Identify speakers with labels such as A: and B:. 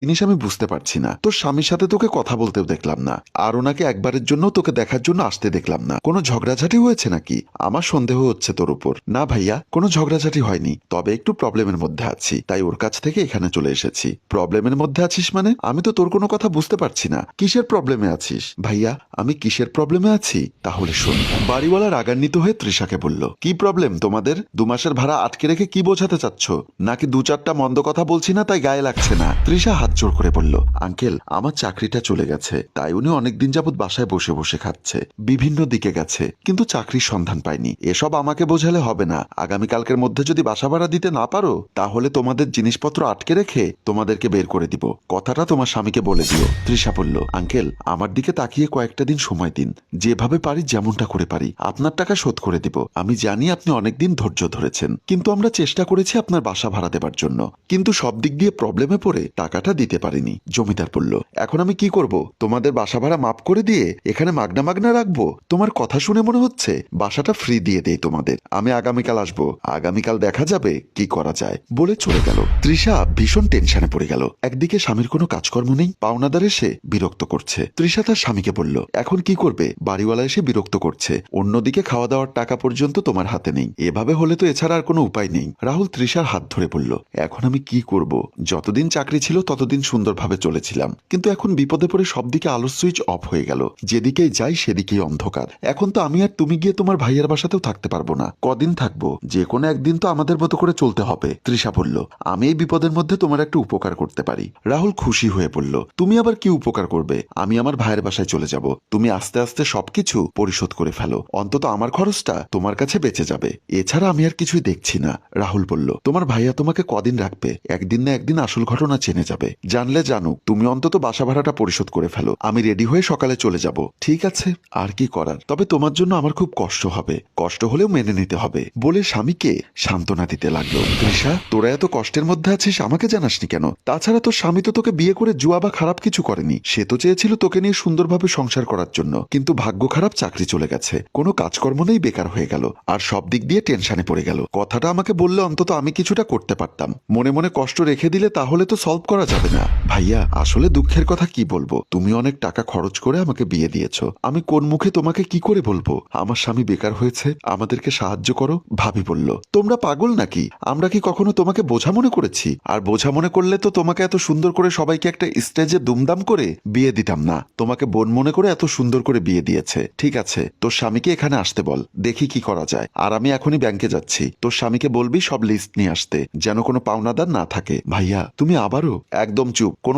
A: জিনিস আমি বুঝতে পারছি না। তোর স্বামীর সাথে তোকে কথা বলতেও দেখলাম না, আর ওনাকে একবারের জন্য তোকে দেখার জন্য আসতে দেখলাম না। কোনো ঝগড়াঝাটি হয়েছে নাকি? আমার সন্দেহ হচ্ছে তোর উপর। না ভাইয়া, কোনো ঝগড়াঝাটি হয়নি, তবে একটু প্রবলেমের মধ্যে আছি, তাই ওর কাছ থেকে এখানে চলে এসেছি। প্রবলেমের মধ্যে আছিস মানে? আমি তো তোর কোনো কথা বুঝতে পারছি না। কিসের প্রবলেমে আছিস? ভাইয়া, আমি কিসের প্রবলেমে আছি তাহলে শোন। বাড়িওয়ালা রাগান্বিত হয়ে তৃষাকে বলল, কি প্রবলেম তোমাদের? 2 মাসের ভাড়া আটকে রেখে কি বোঝাতে চাচ্ছ? নাকি 2-4টা মন্দ কথা বলছি না তাই গায়ে লাগছে না? তৃষা হাত জোর করে বলল, আঙ্কেল, আমার চাকরিটা চলে গেছে, তাই উনি অনেকদিন যাবৎ বাসায় বসে বসে খাচ্ছে। বিভিন্ন দিকে গেছে, কিন্তু চাকরির সন্ধান পায়নি। এসব আমাকে বোঝালে হবে না। আগামীকালকের মধ্যে যদি বাসা ভাড়া দিতে না পারো, তাহলে তোমাদের জিনিসপত্র আটকে রেখে তোমাদেরকে বের করে দিব। কথাটা তোমার স্বামীকে বলে দিও। তৃষা বলল, আঙ্কেল, আমার দিকে তাকিয়ে কয়েকটা দিন সময় দিন। যেভাবে পারি, যেমনটা করে পারি, আপনার টাকা শোধ করে দিব। আমি জানি আপনি অনেকদিন ধৈর্য ধরেছেন, কিন্তু আমরা চেষ্টা করেছি আপনার বাসা ভাড়া দেবার জন্য, কিন্তু সব দিক দিয়ে প্রবলেমে পড়ে টাকাটা দিতে পারিনি। জমিদার বলল, এখন আমি কি করব? তোমাদের বাসা ভাড়া মাফ করে দিয়ে এখানে মাগনা মাগনা রাখবো? তোমার কথা শুনে মনে হচ্ছে বাসাটা ফ্রি দিয়ে দেই তোমাদের। আমি আগামীকাল আসবো, আগামীকাল দেখা যাবে কি করা যায়, বলে চলে গেল। তৃষা ভীষণ টেনশনে পড়ে গেল। একদিকে স্বামীর কোনো কাজকর্ম নেই, পাওনাদার এসে বিরক্ত করছে। তৃষা তার স্বামীকে বলল, এখন কি করবে? বাড়িওয়ালা এসে বিরক্ত করছে, অন্যদিকে খাওয়া দাওয়ার টাকা পর্যন্ত তোমার হাতে নেই। এভাবে হলে তো এছাড়া আর কোনো উপায় নেই। রাহুল তৃষার হাত ধরে বলল, এখন আমি কি করব? যতদিন চাকরি ছিল ততদিন সুন্দরভাবে চলেছিলাম, কিন্তু এখন বিপদে পড়ে সব দিকে আলোর সুইচ অফ হয়ে গেল। যেদিকেই যাই সেদিকেই অন্ধকার। এখন তো আমি আর তুমি গিয়ে তোমার ভাইয়ের বাসাতেও থাকতে পারবো না। কদিন থাকবো? যে কোনো একদিন তো আমাদের মতো করে চলতে হবে। তৃষা বলল, আমি এই বিপদের মধ্যে তোমার একটা উপকার করতে পারি। রাহুল খুশি হয়ে বলল, তুমি আবার কি উপকার করবে? আমি আমার ভাইয়ের বাসায় চলে যাব, তুমি আস্তে আস্তে সবকিছু পরিশোধ করে ফেলো, অন্তত আমার খরচটা তোমার কাছে বেঁচে যাবে। এছাড়া আমি আর কিছুই দেখছি না। রাহুল বলল, তোমার ভাইয়া তোমাকে কদিন রাখবে? একদিন না একদিন আসল ঘটনা জেনে যাবে। জানলে জানুক, তুমি অন্তত বাসা ভাড়াটা পরিশোধ করে ফেলো। আমি রেডি হয়ে সকালে চলে যাব। ঠিক আছে, আর কি করার? তবে তোমার জন্য আমার খুব কষ্ট হবে, কষ্ট হলেও মেনে নিতে হবে, বলে স্বামীকে সান্ত্বনা দিতে লাগলো। তৃষা, তোরা এত কষ্টের মধ্যে আছিস, আমাকে জানাসনি কেন? তাছাড়া তোর স্বামী তো তোকে বিয়ে করে জুয়া বা খারাপ কিছু করেনি। সে তো চেয়েছিল তোকে নিয়ে সুন্দরভাবে সংসার করার জন্য, কিন্তু ভাগ্য খারাপ, চাকরি চলে গেছে, কোনো কাজকর্ম নেই, বেকার হয়ে গেল, আর সব দিক দিয়ে টেনশনে পড়ে গেল। কথাটা আমাকে বললে অন্তত আমি কিছুটা করতে পারতাম। মনে মনে কষ্ট রেখে দিলে তাহলে তো সলভ করা যাবে না। ভাইয়া, আসলে দুঃখের কথা কি বলবো, তুমি অনেক টাকা খরচ করে আমাকে বিয়ে দিয়েছ, আমি কোন মুখে তোমাকে কি করে বলবো আমার স্বামী বেকার হয়েছে, আমাদেরকে সাহায্য করো। ভাবি বলল, তোমরা পাগল নাকি? আমরা কি কখনো তোমাকে বোঝা মনে করেছি? আর বোঝা মনে করলে তো তোমাকে এত সুন্দর করে সবাইকে একটা স্টেজে দুমদাম করে বিয়ে দিতাম না। তোমাকে বোন মনে করে এত সুন্দর করে বিয়ে দিয়েছে। ঠিক আছে, তোর স্বামীকে এখানে আসতে বল, দেখি কি করা যায়। আর আমি এখনই ব্যাংকে যাচ্ছি, তোর স্বামীকে বলবি সব লিস্ট নিয়ে আসতে, যেন কোনো পাওনাদার না থাকে। ভাইয়া, তুমি আবারও? একদম চুপ, কোনো